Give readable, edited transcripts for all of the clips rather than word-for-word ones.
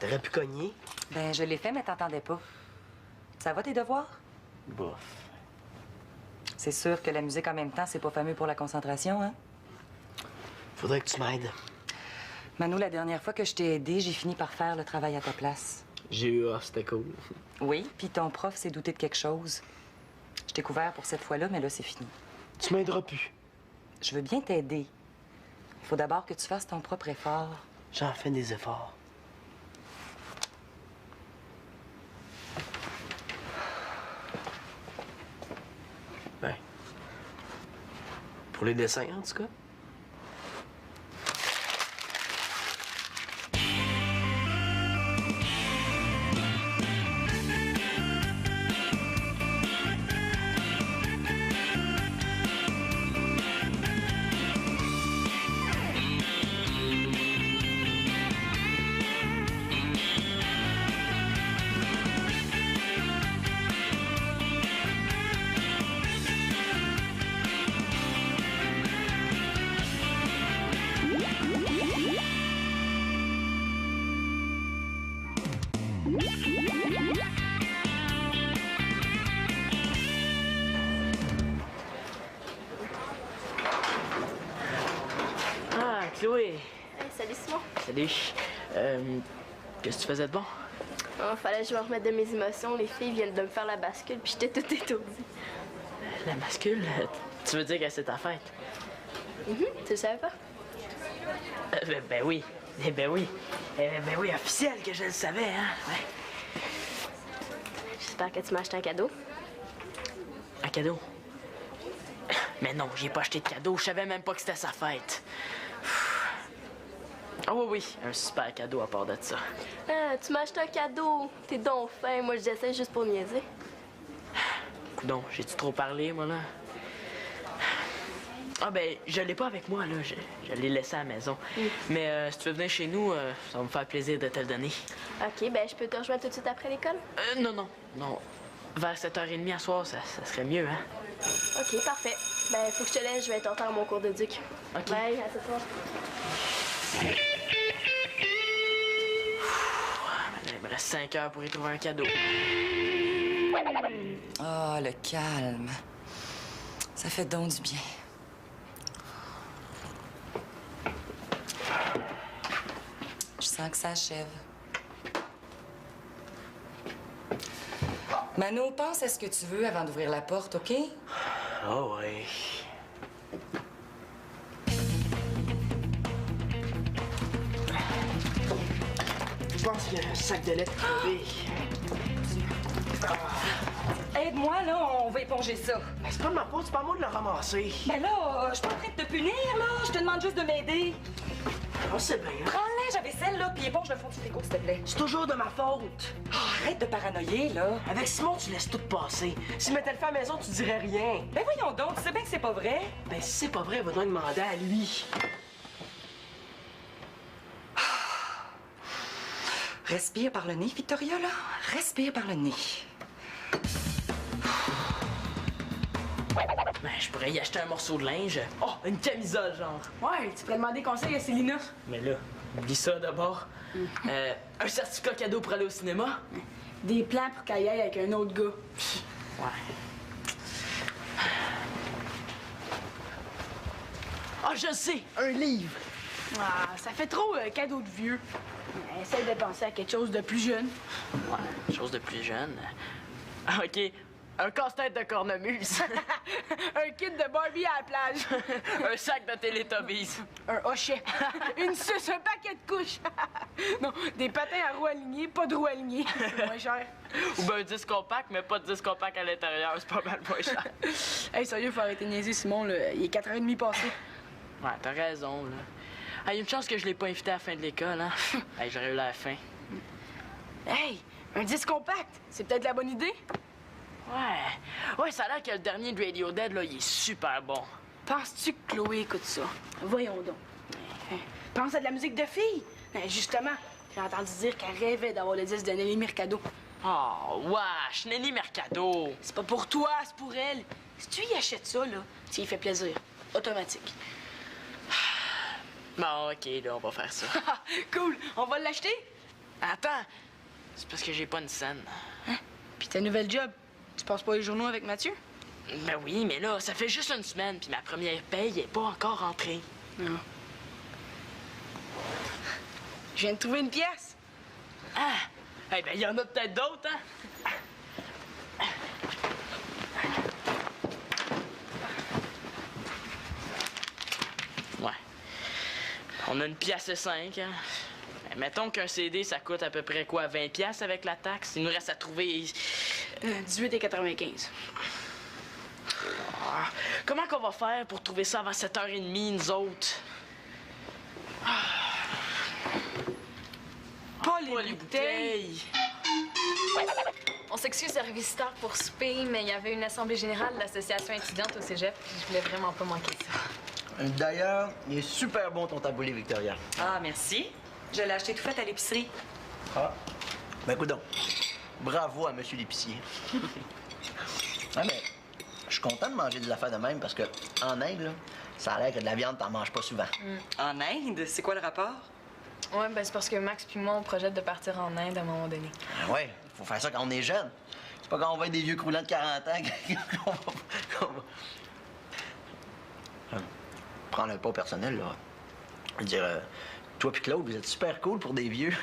T'aurais pu cogner. Ben, je l'ai fait, mais t'entendais pas. Ça va, tes devoirs? Bof. C'est sûr que la musique en même temps, c'est pas fameux pour la concentration, hein? Faudrait que tu m'aides. Manu, la dernière fois que je t'ai aidé, j'ai fini par faire le travail à ta place. J'ai eu off, c'était cool. Oui, puis ton prof s'est douté de quelque chose. Je t'ai couvert pour cette fois-là, mais là, c'est fini. Tu m'aideras plus. Je veux bien t'aider. Il faut d'abord que tu fasses ton propre effort. J'en fais des efforts. Ben. Pour les dessins, en tout cas. Ah, Chloé! Hey, salut Simon. Salut! Qu'est-ce que tu faisais de bon? Oh, fallait que je me remette de mes émotions. Les filles viennent de me faire la bascule, puis j'étais toute étourdie. La bascule? Tu veux dire que c'est ta fête? Tu le savais pas? Ben oui. Ben oui. Ben oui, officiel que je le savais, hein? Ouais. J'espère que tu m'as acheté un cadeau. Un cadeau? Mais non, j'ai pas acheté de cadeau. Je savais même pas que c'était sa fête. Ah oui, oui, un super cadeau à part de ça. Ah, tu m'as acheté un cadeau. T'es donc fin. Moi, je j'essaie juste pour niaiser. Coudon, j'ai-tu trop parlé, moi, là? Ah ben, je l'ai pas avec moi, là. Je l'ai laissé à la maison. Mais si tu veux venir chez nous, ça va me faire plaisir de te le donner. OK, ben je peux te rejoindre tout de suite après l'école? Non. Vers 7h30 à soir, ça serait mieux, hein? OK, parfait. Ben, faut que je te laisse. Je vais être en retard à mon cours d'éduc. OK. Bye, à ce soir. Il me reste 5 heures pour y trouver un cadeau. Ah, le calme. Ça fait donc du bien. Je sens que ça achève. Manu, pense à ce que tu veux avant d'ouvrir la porte, OK? Oh ouais. Je pense qu'il y a un sac de lettres crevé. Aide-moi, là, on va éponger ça. Ben, c'est pas de ma faute, c'est pas à moi de le ramasser. Ben là, je suis pas en train de te punir, là. Je te demande juste de m'aider. On sait bien. Prends le linge à vaisselle, là, puis éponge le fond du frigo, s'il te plaît. C'est toujours de ma faute. Ah, arrête de paranoïer, là. Avec Simon, tu laisses tout passer. Si mettais le fait à la maison, tu dirais rien. Ben voyons donc, tu sais bien que c'est pas vrai. Ben, si c'est pas vrai, va donc demander à lui. Respire par le nez, Victoria, là. Respire par le nez. Ben, je pourrais y acheter un morceau de linge. Oh, une camisole, genre. Ouais, tu pourrais demander conseil à Célina. Mais là, oublie ça d'abord. Un certificat cadeau pour aller au cinéma. Des plans pour qu'elle y aille avec un autre gars. Ouais. Ah, je sais, un livre. Ah, ça fait trop cadeau de vieux. Essaye de penser à quelque chose de plus jeune. Ouais, chose de plus jeune. Ah, OK. Un casse-tête de cornemuse. Un kit de Barbie à la plage. Un sac de Teletubbies. Un hochet. Une suce, un paquet de couches. Non, des patins à roues alignées, pas de roues alignées. C'est moins cher. Ou ben un disque compact, mais pas de disque compact à l'intérieur. C'est pas mal moins cher. Hey, sérieux, faut arrêter de niaiser, Simon, là. Il est 4h30 passé. Ouais, t'as raison, là. Ah, y a une chance que je l'ai pas invité à la fin de l'école, hein. Hey, j'aurais eu la fin. Hey, un disque compact, c'est peut-être la bonne idée? Ouais, ça a l'air que le dernier de Radiohead, là, il est super bon. Penses-tu que Chloé écoute ça? Voyons donc. Pense à de la musique de filles. Justement, j'ai entendu dire qu'elle rêvait d'avoir le disque de Nelly Mercado. Oh, wesh, Nelly Mercado. C'est pas pour toi, c'est pour elle. Si tu y achètes ça, là, ça lui fait plaisir. Automatique. Bon, OK, là, on va faire ça. Cool. On va l'acheter? Attends! C'est parce que j'ai pas une scène. Puis ta nouvelle job, tu passes pas les journaux avec Mathieu? Ben oui, mais là, ça fait juste une semaine, puis ma première paye est pas encore rentrée. Non. Je viens de trouver une pièce. Ah! Eh ben, il y en a peut-être d'autres, hein? Ouais. On a une pièce 5, hein? Ben, mettons qu'un CD, ça coûte à peu près quoi, 20$ avec la taxe? Il nous reste à trouver... 18,95. Ah, comment qu'on va faire pour trouver ça avant 7h30, nous autres? Pas les bouteilles! On s'excuse d'arriver si tard pour souper, mais il y avait une assemblée générale de l'association étudiante au cégep, puis je voulais vraiment pas manquer ça. D'ailleurs, il est super bon ton taboulé, Victoria. Ah, merci. Je l'ai acheté tout fait à l'épicerie. Ah. Ben, écoute donc. Bravo à monsieur l'épicier. Ah, mais je suis content de manger des affaires de même parce que en Inde, là, ça a l'air que de la viande, t'en manges pas souvent. En Inde? C'est quoi le rapport? Ouais, ben c'est parce que Max puis moi, on projette de partir en Inde à un moment donné. Ah ouais, faut faire ça quand on est jeune. C'est pas quand on va être des vieux croulants de 40 ans qu'on va... Prendre un pas personnel, là. Je veux dire, toi puis Claude, vous êtes super cool pour des vieux.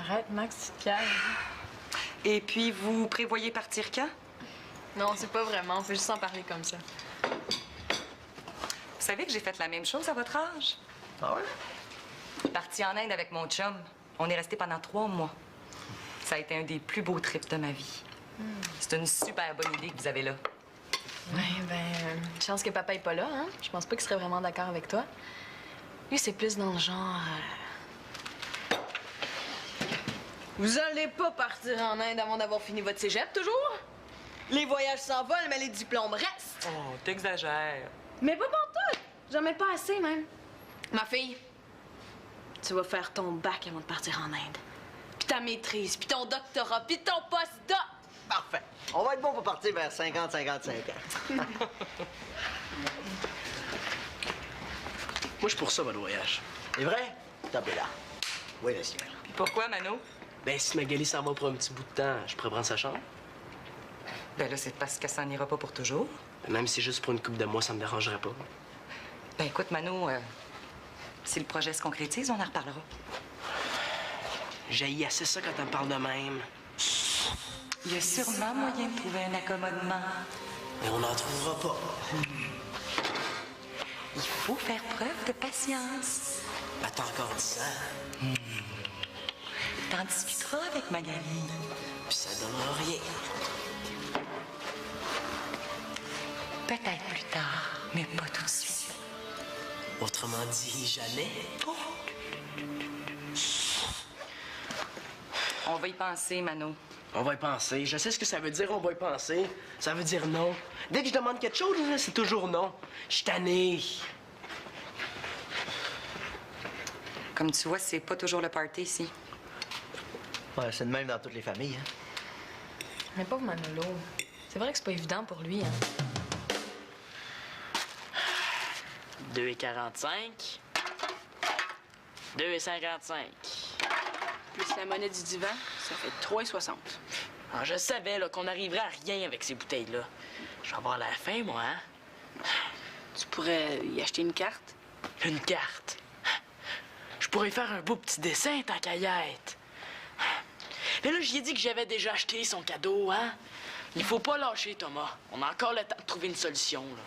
Arrête, Max, tu te calmes. Et puis, vous prévoyez partir quand? Non, c'est pas vraiment, on peut juste en parler comme ça. Vous savez que j'ai fait la même chose à votre âge? Ah ouais? Parti en Inde avec mon chum. On est resté pendant 3 mois. Ça a été un des plus beaux trips de ma vie. C'est une super bonne idée que vous avez là. Ouais, chance que papa est pas là, hein? Je pense pas qu'il serait vraiment d'accord avec toi. Lui, c'est plus dans le genre... Vous allez pas partir en Inde avant d'avoir fini votre cégep, toujours? Les voyages s'envolent, mais les diplômes restent. Oh, t'exagères. Mais pas pantoute! J'en mets pas assez, même. Ma fille, tu vas faire ton bac avant de partir en Inde. Puis ta maîtrise, puis ton doctorat, puis ton postdoc! Parfait. On va être bon pour partir vers 50-55 ans. Moi, je suis pour ça, votre voyage. C'est vrai? Top est là. Oui, monsieur. Puis pourquoi, Mano? Ben, si Magali s'en va pour un petit bout de temps, je pourrais prendre sa chambre. Ben là, c'est parce que ça n'ira pas pour toujours. Même si c'est juste pour une couple de mois, ça me dérangerait pas. Ben écoute, Mano, si le projet se concrétise, on en reparlera. J'haïs assez ça quand elle me parle de même. Il y a sûrement moyen de trouver un accommodement. Mais on n'en trouvera pas. Il faut faire preuve de patience. Attends encore 10 ans, T'en discuteras avec Magali. puis ça donnera rien. Peut-être plus tard, mais pas tout de suite. Autrement dit, jamais. On va y penser, Mano. On va y penser. Je sais ce que ça veut dire, on va y penser. Ça veut dire non. Dès que je demande quelque chose, là, c'est toujours non. Je suis tanné. Comme tu vois, c'est pas toujours le party ici. Ouais, c'est de même dans toutes les familles, hein. Mais pauvre Manolo, c'est vrai que c'est pas évident pour lui, hein? 2,45. 2,55. Plus la monnaie du divan, ça fait 3,60. Ah, je savais là, qu'on n'arriverait à rien avec ces bouteilles-là. Je vais avoir la faim, moi, hein? Tu pourrais y acheter une carte. Une carte. Je pourrais faire un beau petit dessin, tant qu'à y être. Mais là, j'y ai dit que j'avais déjà acheté son cadeau, hein? Il faut pas lâcher, Thomas. On a encore le temps de trouver une solution, là.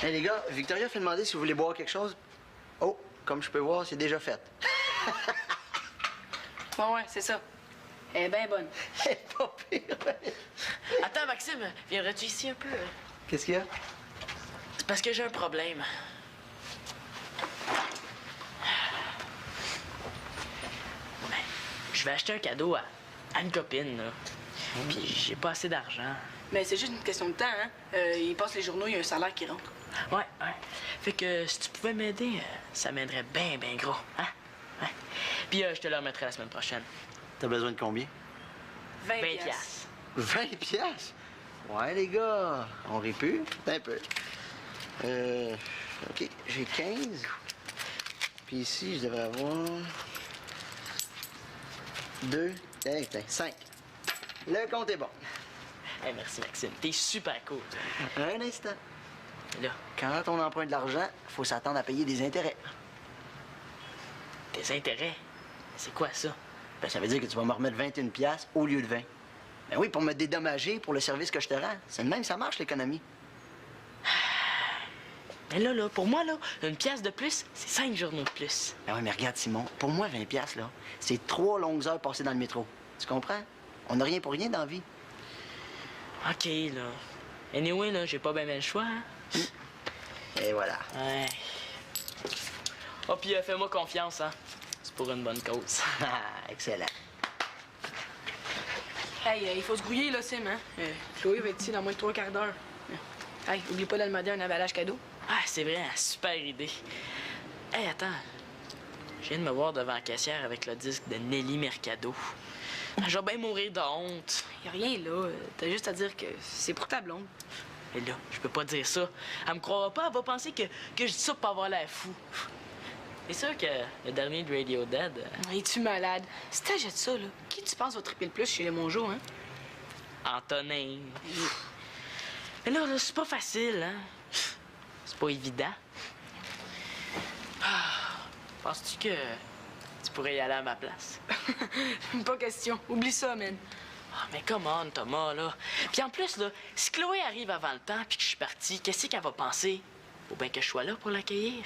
Hey, les gars, Victoria fait demander si vous voulez boire quelque chose. Oh, comme je peux voir, c'est déjà fait. Ouais, c'est ça. Elle est bien bonne. C'est pas pire. Attends, Maxime, viendrais-tu ici un peu? Qu'est-ce qu'il y a? C'est parce que j'ai un problème. Ben, je vais acheter un cadeau à une copine, là. Puis j'ai pas assez d'argent. Mais c'est juste une question de temps, hein. Il passe les journaux, il y a un salaire qui rentre. Ouais. Fait que si tu pouvais m'aider, ça m'aiderait bien gros, hein? Ouais. Puis je te le remettrai la semaine prochaine. T'as besoin de combien? 20 piastres. 20 piastres? Ouais, les gars, on rit plus? Un peu. OK, j'ai 15. Puis ici, je devrais avoir... 2, 5. Le compte est bon. Hey, merci, Maxime. T'es super cool. Un instant. Là, Quand on emprunte de l'argent, faut s'attendre à payer des intérêts. tes intérêts, c'est quoi ça? Ben, ça veut dire que tu vas me remettre 21 piastres au lieu de 20. Ben oui, pour me dédommager pour le service que je te rends. C'est de même, ça marche, l'économie. Mais là, pour moi, là, une pièce de plus, c'est 5 journaux de plus. Ben oui, mais regarde, Simon, pour moi, 20 piastres, là, c'est 3 longues heures passées dans le métro. Tu comprends? On n'a rien pour rien dans la vie. OK, là. Anyway, là, j'ai pas bien le choix, hein? Et voilà. Ouais. Oh, puis fais-moi confiance, hein? C'est pour une bonne cause. Ah, excellent. Hey, il faut se grouiller, là, Sim, hein? Chloé va être ici dans moins de 3 quarts d'heure. Hey, oublie pas d'almader un emballage cadeau. Ah, c'est vrai, hein, super idée. Hey, attends. Je viens de me voir devant la caissière avec le disque de Nelly Mercado. Je vais bien mourir de honte. Y a rien, là. T'as juste à dire que c'est pour ta blonde. Mais là, je peux pas dire ça. Elle me croira pas, elle va penser que je dis ça pour avoir l'air fou. C'est sûr que le dernier de Radiohead... Es-tu malade? Si t'achètes ça, là, qui tu penses va triper le plus chez les Mongeaux, hein? Antonin. Mais là, c'est pas facile, hein? C'est pas évident. Penses-tu que tu pourrais y aller à ma place? Pas question. Oublie ça, man. Ah, mais come on, Thomas, là. Puis en plus, là, si Chloé arrive avant le temps puis que je suis parti, qu'est-ce qu'elle va penser? Faut bien que je sois là pour l'accueillir.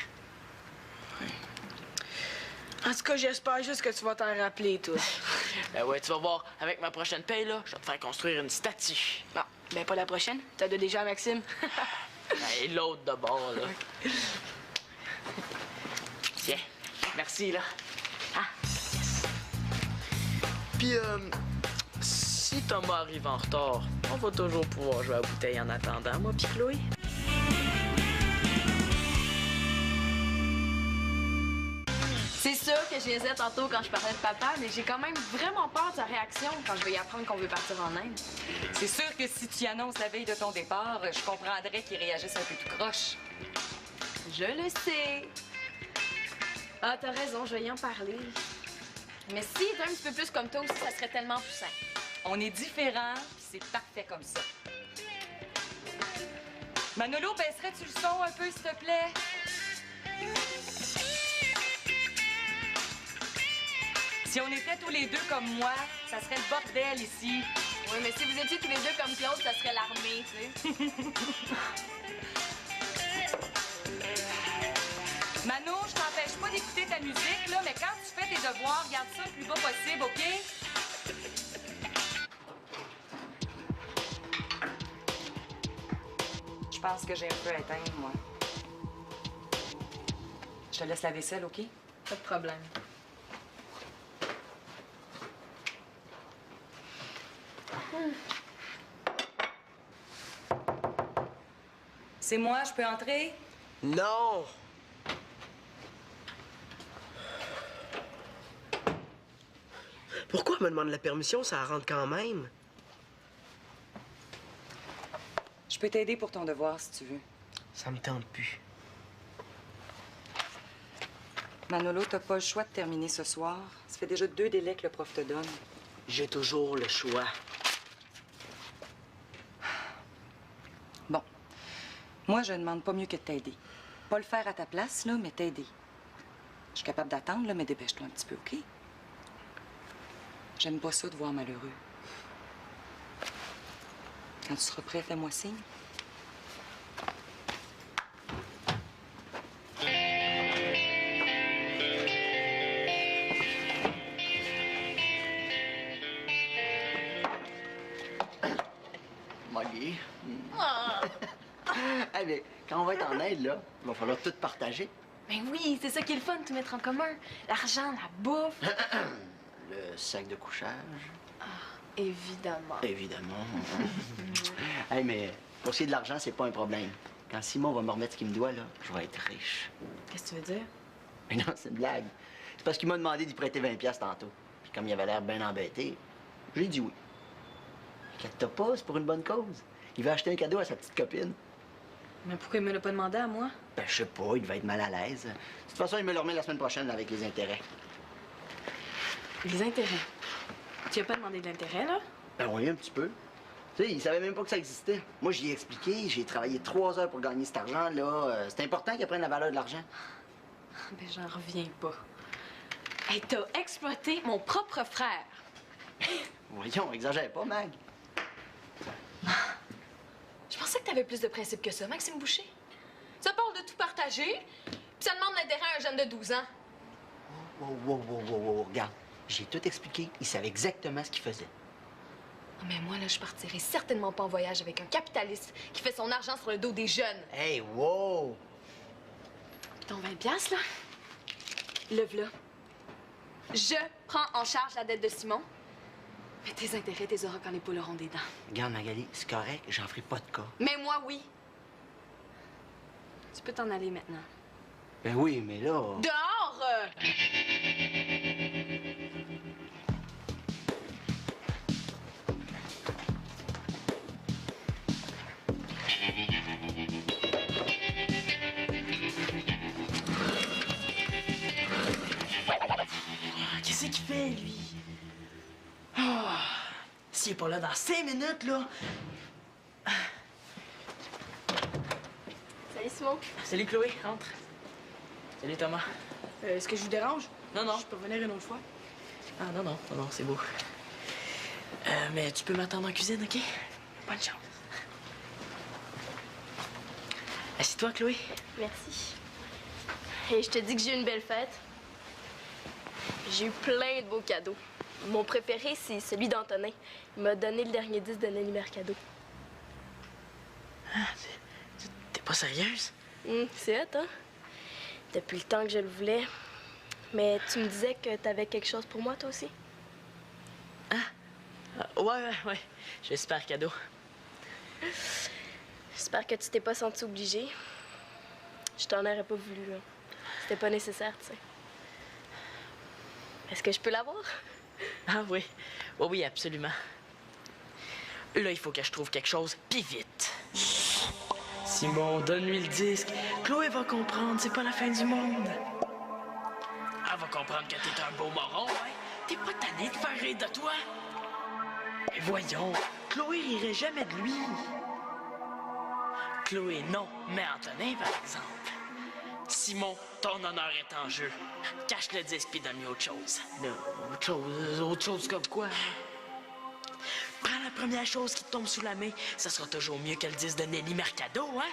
En tout cas, j'espère juste que tu vas t'en rappeler, toi. Ben ouais, tu vas voir, avec ma prochaine paye, là, je vais te faire construire une statue. Bon, ben pas la prochaine. T'as de déjà, Maxime. Et l'autre de bord, là. Tiens, merci, là. Ah, yes. Puis, si Thomas arrive en retard, on va toujours pouvoir jouer à la bouteille en attendant, moi puis Chloé. C'est sûr que je niaisais tantôt quand je parlais de papa, mais j'ai quand même vraiment peur de sa réaction quand je vais y apprendre qu'on veut partir en Inde. C'est sûr que si tu y annonces la veille de ton départ, je comprendrais qu'il réagisse un peu tout croche. Je le sais. Ah, t'as raison, je vais y en parler. Mais s'il était un petit peu plus comme toi aussi, ça serait tellement plus simple. On est différents, puis c'est parfait comme ça. Manolo, baisserais-tu le son un peu, s'il te plaît? Si on était tous les deux comme moi, ça serait le bordel ici. Oui, mais si vous étiez tous les deux comme Claude, ça serait l'armée, tu sais. Mano, je t'empêche pas d'écouter ta musique, là, mais quand tu fais tes devoirs, garde ça le plus bas possible, OK? Je pense que j'ai un peu éteint, moi. Je te laisse la vaisselle, OK? Pas de problème. C'est moi, je peux entrer? Non! Pourquoi elle me demande la permission? Ça rentre quand même. Je peux t'aider pour ton devoir, si tu veux. Ça me tente plus. Manolo, t'as pas le choix de terminer ce soir. Ça fait déjà 2 délais que le prof te donne. J'ai toujours le choix. Bon. Moi, je ne demande pas mieux que de t'aider. Pas le faire à ta place, là, mais t'aider. Je suis capable d'attendre, là, mais dépêche-toi un petit peu, OK? J'aime pas ça de voir malheureux. Quand tu seras prêt, fais-moi signe. Molly. Hey, mais quand on va être en aide, là, il va falloir tout partager. Ben oui, c'est ça qui est le fun, tout mettre en commun. L'argent, la bouffe. Le sac de couchage. Évidemment. Évidemment. Hey, mais pour ce qui est de l'argent, c'est pas un problème. Quand Simon va me remettre ce qu'il me doit, là, je vais être riche. Qu'est-ce que tu veux dire? Mais non, c'est une blague. C'est parce qu'il m'a demandé d'y prêter 20 piastres tantôt. Puis comme il avait l'air bien embêté, j'ai dit oui. Inquiète-toi pas, c'est pour une bonne cause. Il veut acheter un cadeau à sa petite copine. Mais pourquoi il me l'a pas demandé à moi? Ben, je sais pas, il devait être mal à l'aise. De toute façon, il me le remet la semaine prochaine avec les intérêts. Les intérêts. Tu as pas demandé de l'intérêt, là? Ben oui, un petit peu. Tu sais, il savait même pas que ça existait. Moi, j'y ai expliqué, j'ai travaillé 3 heures pour gagner cet argent-là. C'est important qu'il apprenne la valeur de l'argent. Ben, j'en reviens pas. Hey, t'as exploité mon propre frère. Voyons, exagère pas, Mag. Je pensais que t'avais plus de principe que ça, Maxime Boucher. Ça parle de tout partager, puis ça demande l'intérêt à un jeune de 12 ans. Wow, regarde. J'ai tout expliqué. Il savait exactement ce qu'il faisait. Non, mais moi, là, je partirai certainement pas en voyage avec un capitaliste qui fait son argent sur le dos des jeunes. Hey, wow! Ton 20 piastres, là, le v'là. Je prends en charge la dette de Simon, mais tes intérêts, t'es auras quand les poules auront des dents. Regarde, Magali, c'est correct, j'en ferai pas de cas. Mais moi, oui. Tu peux t'en aller maintenant. Ben oui, mais là... Dehors! Qu'est-ce qu'il fait, lui? Ah, s'il est pas là dans 5 minutes, là... Salut Simon. Salut, Chloé, rentre. Salut, Thomas. Est-ce que je vous dérange? Non. Je peux venir une autre fois? Ah, non, c'est beau. Mais tu peux m'attendre en cuisine, OK? Bonne chance. Assieds-toi, Chloé. Merci. Et je te dis que j'ai eu une belle fête. J'ai eu plein de beaux cadeaux. Mon préféré, c'est celui d'Antonin. Il m'a donné le dernier disque de Nelly Mercado. Ah, t'es pas sérieuse? C'est hot, hein? Depuis le temps que je le voulais. Mais tu me disais que t'avais quelque chose pour moi, toi aussi? Ouais. J'ai un super cadeau. J'espère que tu t'es pas senti obligé. Je t'en aurais pas voulu, là. C'était pas nécessaire, tu sais. Est-ce que je peux l'avoir? Ah oui. Oui, absolument. Là, il faut que je trouve quelque chose, puis vite. Simon, donne-lui le disque. Chloé va comprendre, c'est pas la fin du monde. Elle va comprendre que t'es un beau moron, hein? T'es pas tanné de faire rire de toi? Et voyons, Chloé rirait jamais de lui. Chloé, non, mais Antonin, par exemple. Simon, ton honneur est en jeu. Cache le disque puis donne-lui autre chose. Autre chose comme quoi? Prends la première chose qui te tombe sous la main. Ça sera toujours mieux que le disque de Nelly Mercado, hein?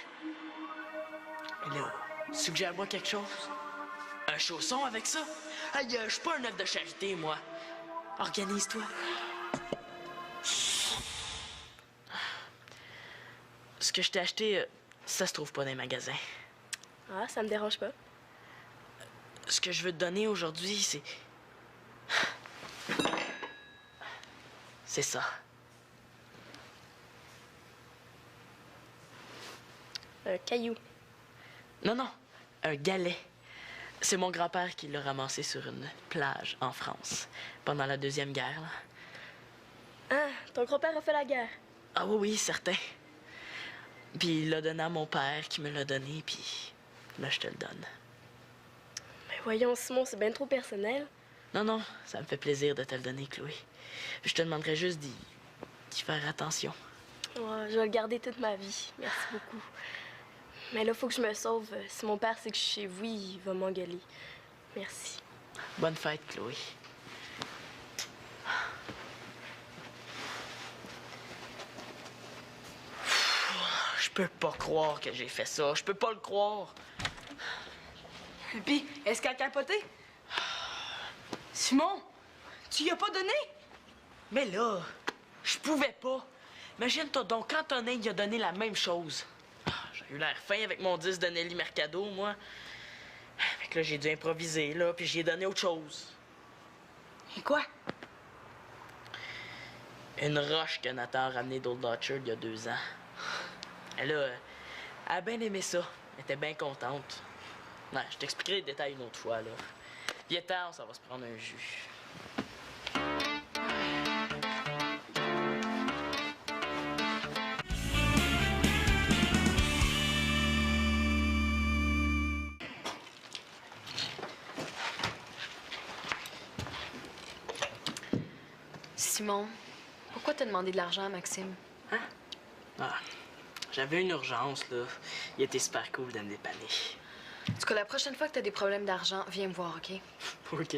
Et là, suggère-moi quelque chose. Un chausson avec ça? Aïe, je suis pas un œuf de charité, moi. Organise-toi. Ce que je t'ai acheté, ça se trouve pas dans les magasins. Ah, ça me dérange pas. Ce que je veux te donner aujourd'hui, c'est... C'est ça. Un caillou. Non, un galet. C'est mon grand-père qui l'a ramassé sur une plage en France, pendant la Deuxième Guerre, là. Ah, ton grand-père a fait la guerre. Ah oui, certain. Puis il l'a donné à mon père, qui me l'a donné, puis là, je te le donne. Mais voyons, Simon, c'est bien trop personnel. Non, ça me fait plaisir de te le donner, Chloé. Je te demanderais juste d'y faire attention. Ouais, je vais le garder toute ma vie. Merci beaucoup. Mais là, faut que je me sauve. Si mon père sait que je suis chez vous, il va m'engueuler. Merci. Bonne fête, Chloé. Je peux pas croire que j'ai fait ça. Je peux pas le croire. Puis, est-ce qu'elle a capoté? Simon, tu y as pas donné? Mais là, je pouvais pas. Imagine-toi donc, quand Antonin il a donné la même chose. J'ai eu l'air fin avec mon disque de Nelly Mercado, moi. Fait que là, j'ai dû improviser, là, puis j'ai donné autre chose. Et quoi? Une roche que Nathan a ramenée d'Old Orchard il y a 2 ans. Elle a bien aimé ça. Elle était bien contente. Ouais, je t'expliquerai les détails une autre fois, là. Viens tard, ça va se prendre un jus. Simon, pourquoi t'as demandé de l'argent à Maxime? Hein? Ah, j'avais une urgence, là. Il était super cool de me dépanner. En tout cas, la prochaine fois que t'as des problèmes d'argent, viens me voir, OK? OK.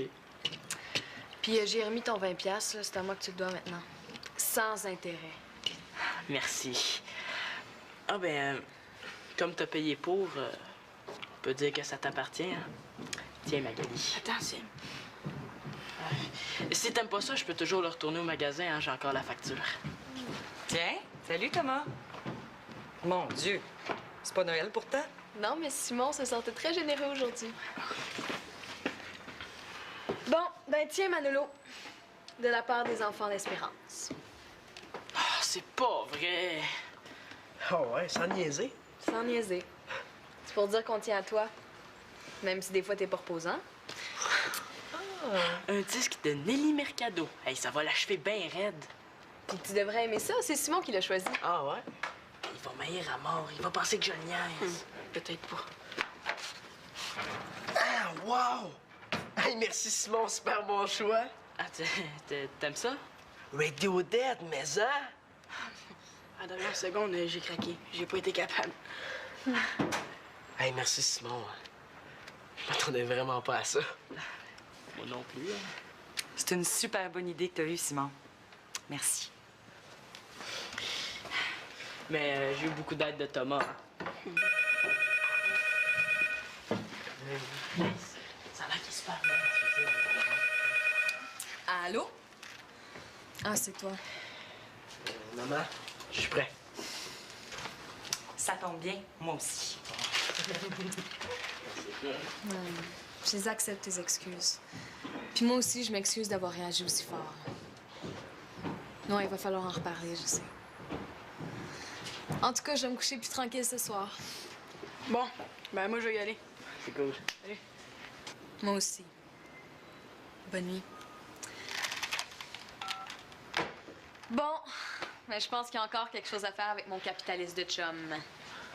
Puis j'ai remis ton 20$, là, c'est à moi que tu le dois maintenant. Sans intérêt. Merci. Ah ben, comme t'as payé pour, on peut dire que ça t'appartient, hein? Tiens, Magali. Attends, Sim. Si t'aimes pas ça, je peux toujours le retourner au magasin, hein? J'ai encore la facture. Tiens, salut Thomas. Mon Dieu, c'est pas Noël pourtant? Non, mais Simon se sentait très généreux aujourd'hui. Bon, ben tiens, Manolo. De la part des enfants d'Espérance. Ah, c'est pas vrai. Oh ouais, sans niaiser. Sans niaiser. C'est pour dire qu'on tient à toi. Même si des fois t'es pas reposant. Un disque de Nelly Mercado. Hey, ça va l'achever bien raide. Puis tu devrais aimer ça, c'est Simon qui l'a choisi. Ah ouais? Il va m'haïr à mort. Il va penser que je le niaise. Peut-être pas. Ah, wow! Hey, merci Simon, super bon choix. Ah, t'aimes ça? Radiohead, mais ça? À la dernière seconde, j'ai craqué. J'ai pas été capable. Hey, merci Simon. Je m'attendais vraiment pas à ça. Moi non plus. Hein. C'est une super bonne idée que t'as eue, Simon. Merci. Mais j'ai eu beaucoup d'aide de Thomas. Ça a l'air qu'il est super bien. Allô? Ah, c'est toi. Maman, je suis prêt. Ça tombe bien, moi aussi. Je les accepte, tes excuses. Puis moi aussi, je m'excuse d'avoir réagi aussi fort. Non, il va falloir en reparler, je sais. En tout cas, je vais me coucher plus tranquille ce soir. Bon, ben moi, je vais y aller. C'est cool. Allez. Moi aussi. Bonne nuit. Bon, mais je pense qu'il y a encore quelque chose à faire avec mon capitaliste de chum.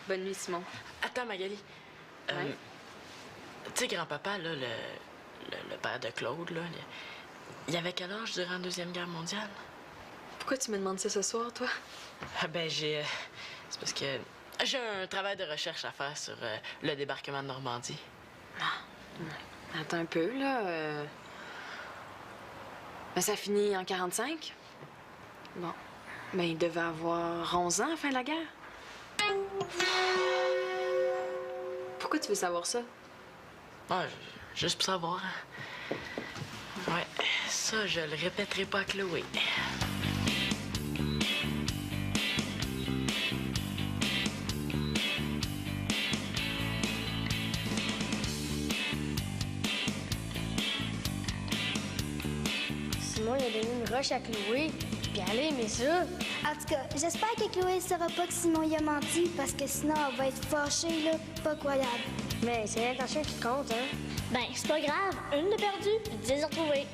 Bonne nuit, Simon. Attends, Magali. Ouais? Tu sais, grand-papa, là, le père de Claude, là, il avait quel âge durant la Deuxième Guerre mondiale? Pourquoi tu me demandes ça ce soir, toi? Ah ben, c'est parce que j'ai un travail de recherche à faire sur le débarquement de Normandie. Attends un peu, là. Ben, ça finit en 45? Bon. Ben, il devait avoir 11 ans à la fin de la guerre. Pourquoi tu veux savoir ça? Ah, juste pour savoir. Hein. Ouais, ça, je le répéterai pas à Chloé. Simon, il a donné une roche à Chloé, puis elle a aimé ça. En tout cas, j'espère que Chloé ne saura pas que Simon y a menti, parce que sinon, elle va être fâchée, là, pas croyable. Mais c'est l'intention qui compte, hein? Ben, c'est pas grave, une de perdue, puis 10 de retrouvée.